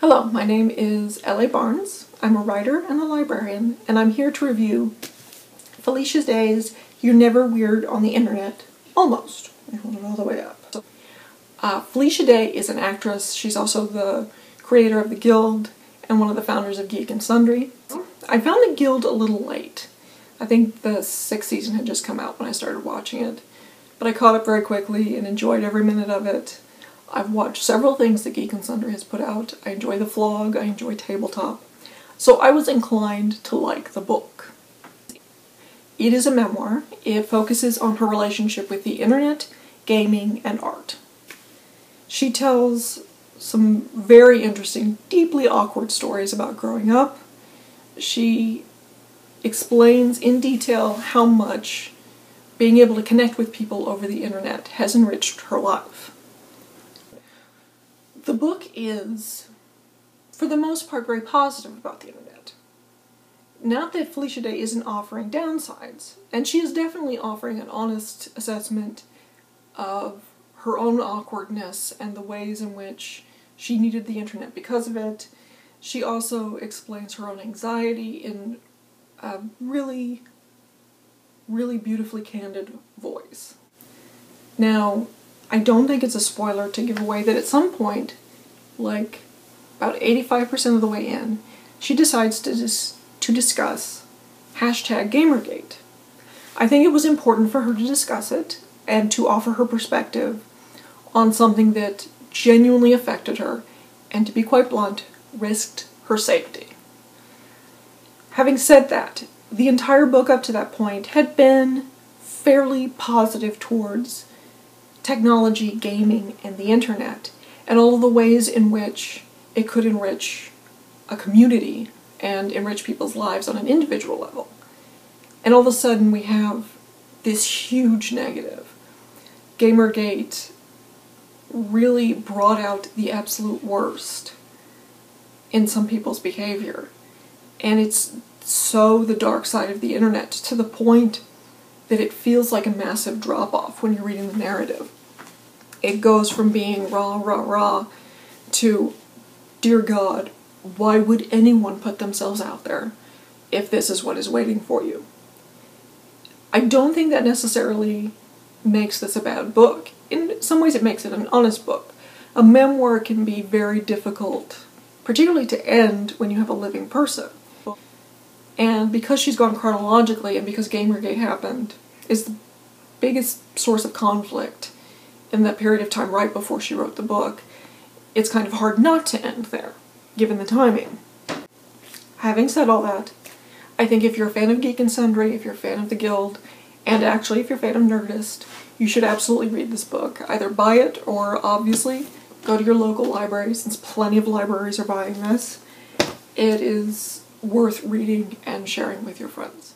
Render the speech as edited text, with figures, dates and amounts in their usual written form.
Hello, my name is L.A. Barnes. I'm a writer and a librarian, and I'm here to review Felicia's Days, You're Never Weird on the Internet. Almost. I hold it all the way up. Felicia Day is an actress. She's also the creator of the Guild and one of the founders of Geek and Sundry. I found the Guild a little late. I think the 6th season had just come out when I started watching it, but I caught up very quickly and enjoyed every minute of it. I've watched several things that Geek and Sundry has put out. I enjoy the vlog, I enjoy tabletop, so I was inclined to like the book. It is a memoir. It focuses on her relationship with the internet, gaming, and art. She tells some very interesting, deeply awkward stories about growing up. She explains in detail how much being able to connect with people over the internet has enriched her life. The book is, for the most part, very positive about the internet. Not that Felicia Day isn't offering downsides, and she is definitely offering an honest assessment of her own awkwardness and the ways in which she needed the internet because of it. She also explains her own anxiety in a really, really beautifully candid voice. Now, I don't think it's a spoiler to give away that at some point, like about 85% of the way in, she decides to discuss #Gamergate. I think it was important for her to discuss it and to offer her perspective on something that genuinely affected her and, to be quite blunt, risked her safety. Having said that, the entire book up to that point had been fairly positive towards technology, gaming, and the internet, and all of the ways in which it could enrich a community and enrich people's lives on an individual level. And all of a sudden we have this huge negative. Gamergate really brought out the absolute worst in some people's behavior. And it's so the dark side of the internet, to the point that it feels like a massive drop-off when you're reading the narrative. It goes from being rah, rah, rah to, dear God, why would anyone put themselves out there if this is what is waiting for you? I don't think that necessarily makes this a bad book. In some ways it makes it an honest book. A memoir can be very difficult, particularly to end when you have a living person. And because she's gone chronologically, and because Gamergate happened, is the biggest source of conflict in that period of time right before she wrote the book, it's kind of hard not to end there, given the timing. Having said all that, I think if you're a fan of Geek and Sundry, if you're a fan of the Guild, and actually if you're a fan of Nerdist, you should absolutely read this book. Either buy it, or obviously go to your local library, since plenty of libraries are buying this. It is worth reading and sharing with your friends.